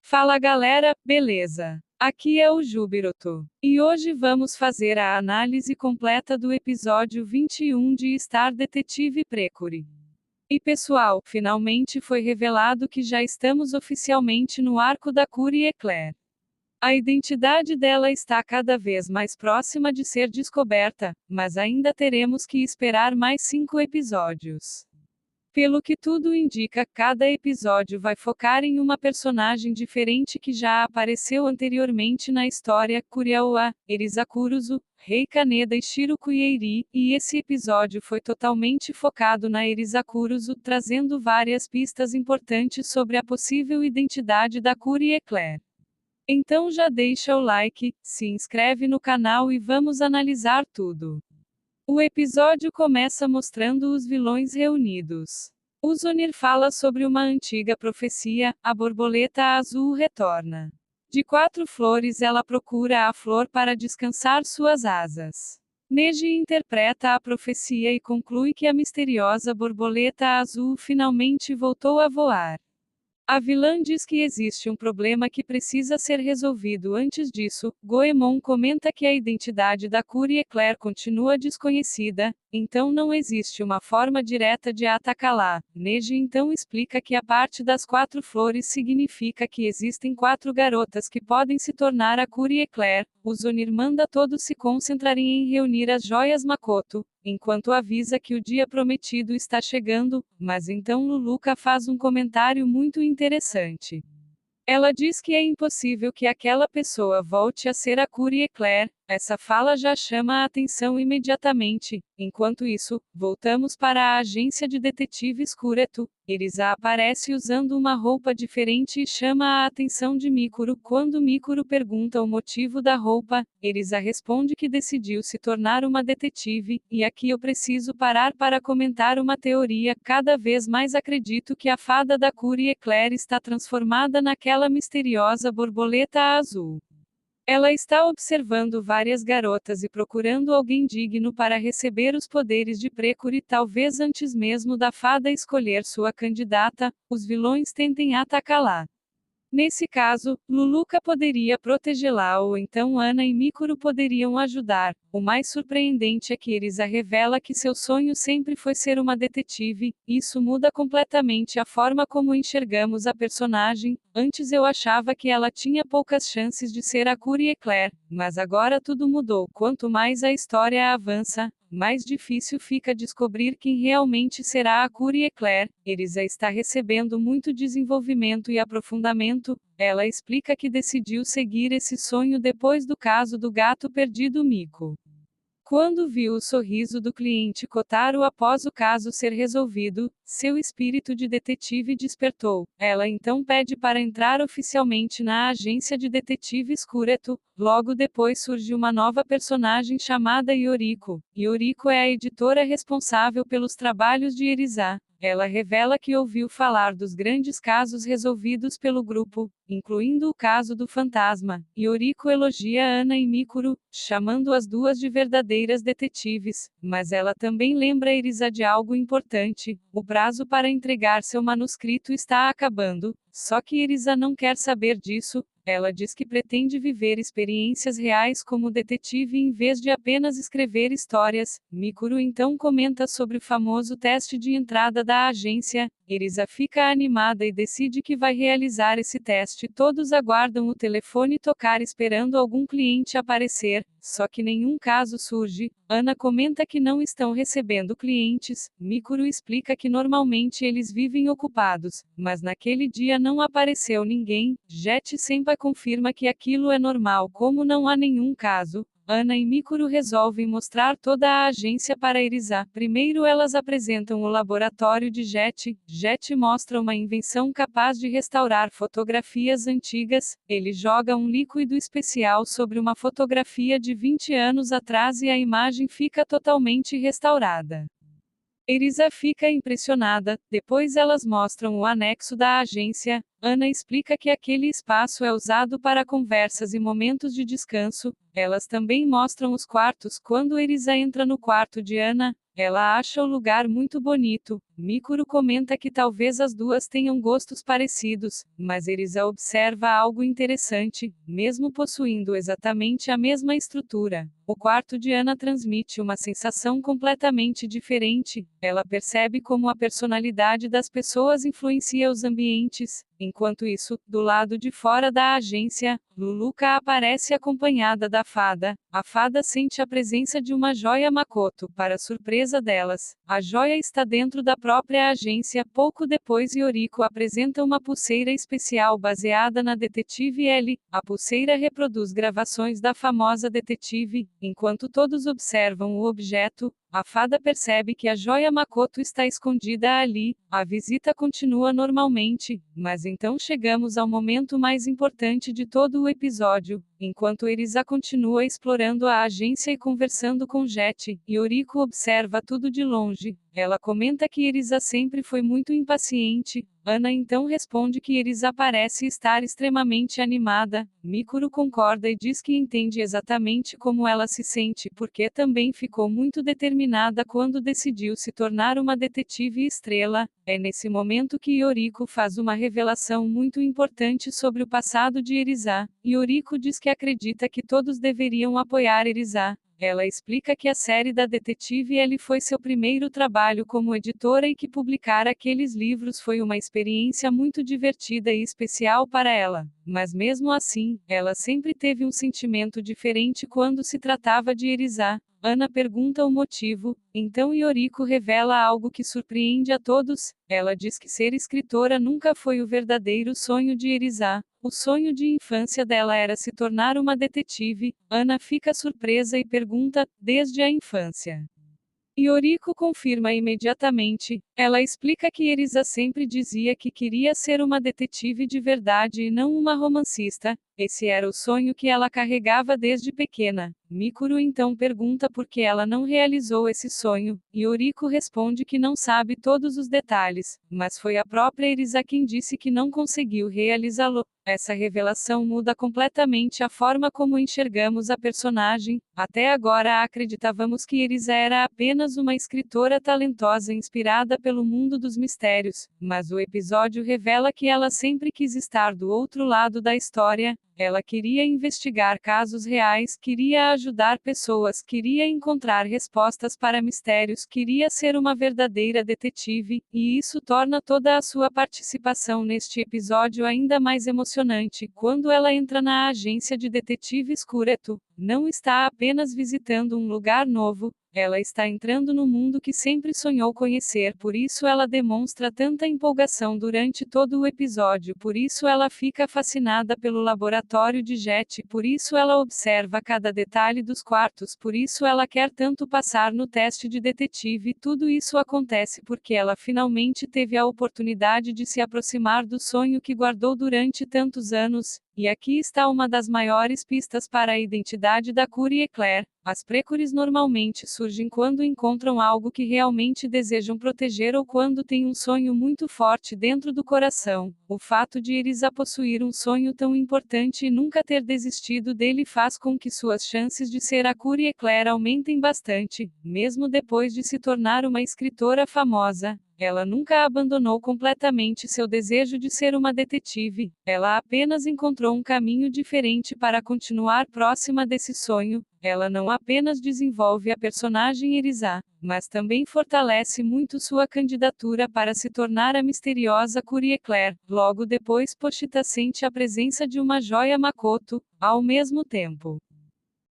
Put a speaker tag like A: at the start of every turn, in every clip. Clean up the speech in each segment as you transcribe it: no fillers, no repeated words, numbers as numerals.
A: Fala galera, beleza? Aqui é o Jubiroto. E hoje vamos fazer a análise completa do episódio 21 de Star Detective Precure. E pessoal, finalmente foi revelado que já estamos oficialmente no arco da Curie Eclair. A identidade dela está cada vez mais próxima de ser descoberta, mas ainda teremos que esperar mais 5 episódios. Pelo que tudo indica, cada episódio vai focar em uma personagem diferente que já apareceu anteriormente na história: Kuryawa, Erisa Kuruzu, Rei Kaneda e Shiro Kuieri, e esse episódio foi totalmente focado na Erisa Kuruzu, trazendo várias pistas importantes sobre a possível identidade da Curie Eclair. Então já deixa o like, se inscreve no canal e vamos analisar tudo. O episódio começa mostrando os vilões reunidos. O Zonir fala sobre uma antiga profecia: a borboleta azul retorna. De 4 flores ela procura a flor para descansar suas asas. Neji interpreta a profecia e conclui que a misteriosa borboleta azul finalmente voltou a voar. A vilã diz que existe um problema que precisa ser resolvido. Antes disso, Goemon comenta que a identidade da Curie Eclair continua desconhecida, então não existe uma forma direta de atacá-la. Neji então explica que a parte das 4 flores significa que existem 4 garotas que podem se tornar a Curie Eclair. O Zonir manda todos se concentrarem em reunir as joias Makoto, enquanto avisa que o dia prometido está chegando, mas então Luluka faz um comentário muito interessante. Ela diz que é impossível que aquela pessoa volte a ser a Curie Eclair. Essa fala já chama a atenção imediatamente. Enquanto isso, voltamos para a agência de detetives Kureto. Erisa aparece usando uma roupa diferente e chama a atenção de Mikuru. Quando Mikuru pergunta o motivo da roupa, Erisa responde que decidiu se tornar uma detetive, e aqui eu preciso parar para comentar uma teoria. Cada vez mais acredito que a fada da Curie Eclair está transformada naquela misteriosa borboleta azul. Ela está observando várias garotas e procurando alguém digno para receber os poderes de Precure, talvez antes mesmo da fada escolher sua candidata, os vilões tentem atacá-la. Nesse caso, Luluka poderia protegê-la ou então Ana e Mikuru poderiam ajudar. O mais surpreendente é que Erisa revela que seu sonho sempre foi ser uma detetive. Isso muda completamente a forma como enxergamos a personagem. Antes eu achava que ela tinha poucas chances de ser a Curie Eclair, mas agora tudo mudou. Quanto mais a história avança, mais difícil fica descobrir quem realmente será a Curie Eclair. Erisa está recebendo muito desenvolvimento e aprofundamento. Ela explica que decidiu seguir esse sonho depois do caso do gato perdido Miko. Quando viu o sorriso do cliente Kotaro após o caso ser resolvido, seu espírito de detetive despertou. Ela então pede para entrar oficialmente na agência de detetives Kureto. Logo depois surge uma nova personagem chamada Yoriko. Yoriko é a editora responsável pelos trabalhos de Erisa. Ela revela que ouviu falar dos grandes casos resolvidos pelo grupo, incluindo o caso do fantasma. Yoriko elogia Ana e Mikuru, chamando as duas de verdadeiras detetives, mas ela também lembra Erisa de algo importante: o prazo para entregar seu manuscrito está acabando, só que Erisa não quer saber disso. Ela diz que pretende viver experiências reais como detetive em vez de apenas escrever histórias. Mikuru então comenta sobre o famoso teste de entrada da agência. Erisa fica animada e decide que vai realizar esse teste. Todos aguardam o telefone tocar esperando algum cliente aparecer, só que nenhum caso surge. Ana comenta que não estão recebendo clientes. Mikuru explica que normalmente eles vivem ocupados, mas naquele dia não apareceu ninguém. Jet Senpai confirma que aquilo é normal, como não há nenhum caso. Ana e Mikuru resolvem mostrar toda a agência para Erisa. Primeiro elas apresentam o laboratório de Jet. Jet mostra uma invenção capaz de restaurar fotografias antigas. Ele joga um líquido especial sobre uma fotografia de 20 anos atrás e a imagem fica totalmente restaurada. Erisa fica impressionada. Depois elas mostram o anexo da agência. Ana explica que aquele espaço é usado para conversas e momentos de descanso. Elas também mostram os quartos. Quando Erisa entra no quarto de Ana, Ela acha o lugar muito bonito. Mikuru comenta que talvez as duas tenham gostos parecidos, mas Erisa observa algo interessante, mesmo possuindo exatamente a mesma estrutura. O quarto de Ana transmite uma sensação completamente diferente. Ela percebe como a personalidade das pessoas influencia os ambientes. Enquanto isso, do lado de fora da agência, Luluca aparece acompanhada da fada. A fada sente a presença de uma joia Makoto, para surpresa delas. A joia está dentro da própria agência. Pouco depois, Yoriko apresenta uma pulseira especial baseada na detetive L. A pulseira reproduz gravações da famosa detetive. Enquanto todos observam o objeto, a fada percebe que a joia Makoto está escondida ali. A visita continua normalmente, mas então chegamos ao momento mais importante de todo o episódio. Enquanto Erisa continua explorando a agência e conversando com Jet, Yoriko observa tudo de longe. Ela comenta que Erisa sempre foi muito impaciente. Ana então responde que Erisa parece estar extremamente animada. Mikuru concorda e diz que entende exatamente como ela se sente, porque também ficou muito determinada quando decidiu se tornar uma detetive estrela. É nesse momento que Yoriko faz uma revelação muito importante sobre o passado de Erisa. Yoriko diz que acredita que todos deveriam apoiar Erisa. Ela explica que a série da detetive L foi seu primeiro trabalho como editora e que publicar aqueles livros foi uma experiência muito divertida e especial para ela. Mas mesmo assim, ela sempre teve um sentimento diferente quando se tratava de Erisa. Ana pergunta o motivo, então Yoriko revela algo que surpreende a todos. Ela diz que ser escritora nunca foi o verdadeiro sonho de Erisa. O sonho de infância dela era se tornar uma detetive. Ana fica surpresa e pergunta, desde a infância. Yoriko confirma imediatamente. Ela explica que Erisa sempre dizia que queria ser uma detetive de verdade e não uma romancista. Esse era o sonho que ela carregava desde pequena. Mikuru então pergunta por que ela não realizou esse sonho. Yoriko responde que não sabe todos os detalhes, mas foi a própria Erisa quem disse que não conseguiu realizá-lo. Essa revelação muda completamente a forma como enxergamos a personagem. Até agora acreditávamos que Erisa era apenas uma escritora talentosa inspirada pelo mundo dos mistérios, mas o episódio revela que ela sempre quis estar do outro lado da história. Ela queria investigar casos reais, queria ajudar pessoas, queria encontrar respostas para mistérios, queria ser uma verdadeira detetive, e isso torna toda a sua participação neste episódio ainda mais emocionante. Quando ela entra na agência de detetives Kureto, não está apenas visitando um lugar novo, ela está entrando no mundo que sempre sonhou conhecer, por isso ela demonstra tanta empolgação durante todo o episódio, por isso ela fica fascinada pelo laboratório de Jet, por isso ela observa cada detalhe dos quartos, por isso ela quer tanto passar no teste de detetive. Tudo isso acontece porque ela finalmente teve a oportunidade de se aproximar do sonho que guardou durante tantos anos. E aqui está uma das maiores pistas para a identidade da Curie Eclair. As precures normalmente surgem quando encontram algo que realmente desejam proteger ou quando têm um sonho muito forte dentro do coração. O fato de Erisa possuir um sonho tão importante e nunca ter desistido dele faz com que suas chances de ser a Curie Eclair aumentem bastante, mesmo depois de se tornar uma escritora famosa. Ela nunca abandonou completamente seu desejo de ser uma detetive, ela apenas encontrou um caminho diferente para continuar próxima desse sonho. Ela não apenas desenvolve a personagem Erisa, mas também fortalece muito sua candidatura para se tornar a misteriosa Curie Eclair. Logo depois, Pochita sente a presença de uma joia Makoto, ao mesmo tempo.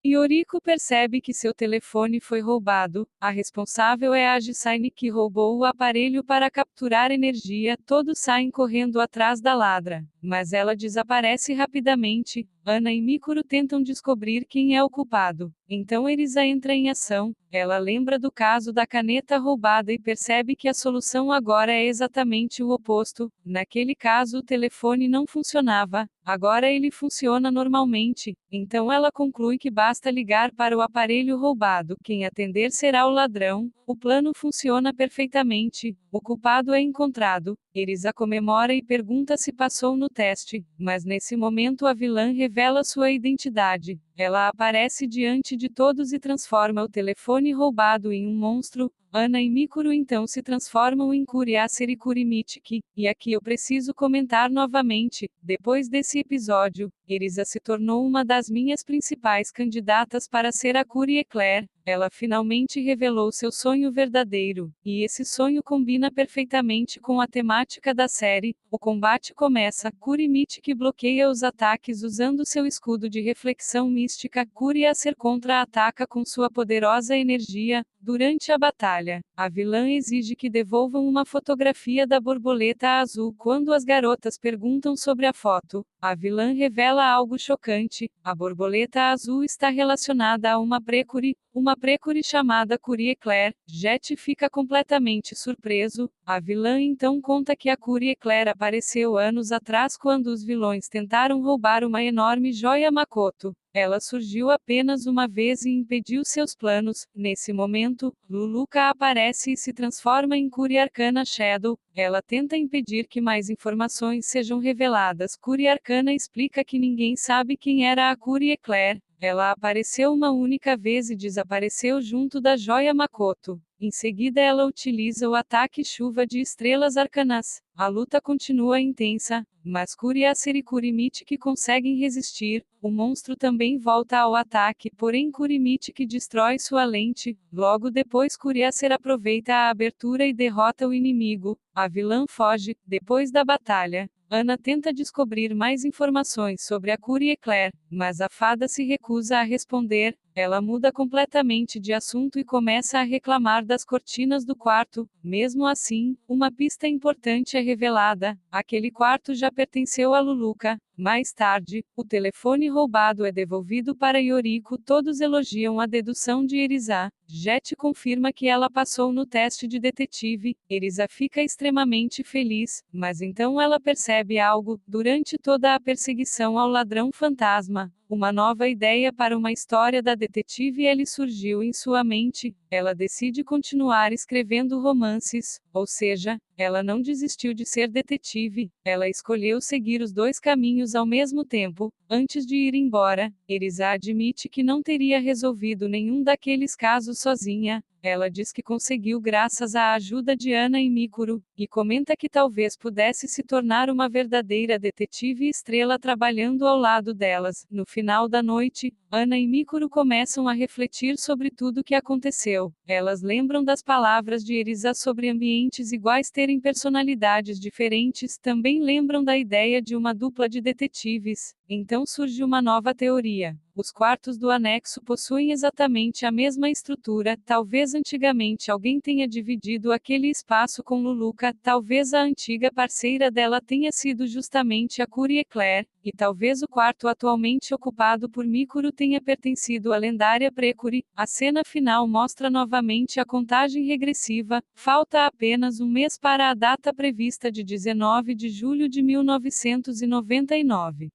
A: Yoriko percebe que seu telefone foi roubado. A responsável é a Gisaine, que roubou o aparelho para capturar energia. Todos saem correndo atrás da ladra, mas ela desaparece rapidamente. Ana e Mikuru tentam descobrir quem é o culpado. Então Erisa entra em ação. Ela lembra do caso da caneta roubada e percebe que a solução agora é exatamente o oposto. Naquele caso o telefone não funcionava, agora ele funciona normalmente. Então ela conclui que basta ligar para o aparelho roubado. Quem atender será o ladrão. O plano funciona perfeitamente. O culpado é encontrado. Erisa comemora e pergunta se passou no teste, mas nesse momento a vilã revela sua identidade. ela aparece diante de todos e transforma o telefone roubado em um monstro. Ana e Mikuru então se transformam em Kuriaser e Kurimitiki, e aqui eu preciso comentar novamente, depois desse episódio, Erisa se tornou uma das minhas principais candidatas para ser a Curie Eclair. Ela finalmente revelou seu sonho verdadeiro, e esse sonho combina perfeitamente com a temática da série. O combate começa, Kurimitiki bloqueia os ataques usando seu escudo de reflexão mística, Kuriaser contra-ataca com sua poderosa energia. Durante a batalha, a vilã exige que devolvam uma fotografia da borboleta azul. Quando as garotas perguntam sobre a foto, a vilã revela algo chocante: a borboleta azul está relacionada a uma Precure chamada Curie Eclair. Jet fica completamente surpreso. A vilã então conta que a Curie Eclair apareceu anos atrás quando os vilões tentaram roubar uma enorme joia Makoto. Ela surgiu apenas uma vez e impediu seus planos. Nesse momento, Luluka aparece e se transforma em Curie Arcana Shadow. Ela tenta impedir que mais informações sejam reveladas. Curie Arcana explica que ninguém sabe quem era a Curie Eclair. Ela apareceu uma única vez e desapareceu junto da joia Makoto. Em seguida ela utiliza o ataque chuva de estrelas arcanas. A luta continua intensa, mas Kuriaser e Kurimitiki conseguem resistir. O monstro também volta ao ataque, porém Kurimitiki destrói sua lente. Logo depois Kuriaser aproveita a abertura e derrota o inimigo. A vilã foge. Depois da batalha, Ana tenta descobrir mais informações sobre a Curie Eclair, mas a fada se recusa a responder. Ela muda completamente de assunto e começa a reclamar das cortinas do quarto. Mesmo assim, uma pista importante é revelada: aquele quarto já pertenceu a Luluka. Mais tarde, o telefone roubado é devolvido para Yoriko. Todos elogiam a dedução de Erisa. Jet confirma que ela passou no teste de detetive. Erisa fica extremamente feliz, mas então ela percebe algo. Durante toda a perseguição ao ladrão fantasma, uma nova ideia para uma história da detetive Ellie surgiu em sua mente. Ela decide continuar escrevendo romances, ou seja, ela não desistiu de ser detetive, ela escolheu seguir os dois caminhos ao mesmo tempo. Antes de ir embora, Erisa admite que não teria resolvido nenhum daqueles casos sozinha. Ela diz que conseguiu graças à ajuda de Ana e Mikuru, e comenta que talvez pudesse se tornar uma verdadeira detetive estrela trabalhando ao lado delas. No final da noite, Ana e Mikuru começam a refletir sobre tudo o que aconteceu. Elas lembram das palavras de Erisa sobre ambientes iguais terem personalidades diferentes, também lembram da ideia de uma dupla de detetives. Então surge uma nova teoria. Os quartos do anexo possuem exatamente a mesma estrutura. Talvez antigamente alguém tenha dividido aquele espaço com Luluka, talvez a antiga parceira dela tenha sido justamente a Curie Eclair, e talvez o quarto atualmente ocupado por Mikuru tenha pertencido à lendária Precure. A cena final mostra novamente a contagem regressiva. Falta apenas um mês para a data prevista de 19 de julho de 1999.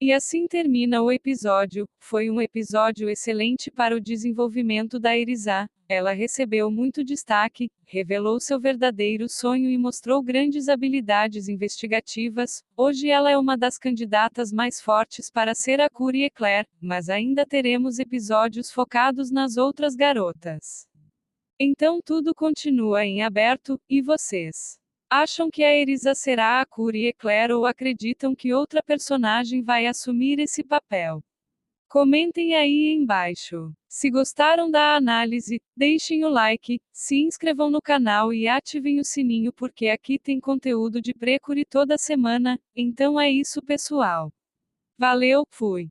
A: E assim termina o episódio. Foi um episódio excelente para o desenvolvimento da Erisa. Ela recebeu muito destaque, revelou seu verdadeiro sonho e mostrou grandes habilidades investigativas. Hoje ela é uma das candidatas mais fortes para ser a Curie Eclair, mas ainda teremos episódios focados nas outras garotas. Então tudo continua em aberto, e vocês? Acham que a Erisa será a Curie Eclair ou acreditam que outra personagem vai assumir esse papel? Comentem aí embaixo. Se gostaram da análise, deixem o like, se inscrevam no canal e ativem o sininho porque aqui tem conteúdo de Precure toda semana. Então é isso pessoal. Valeu, fui!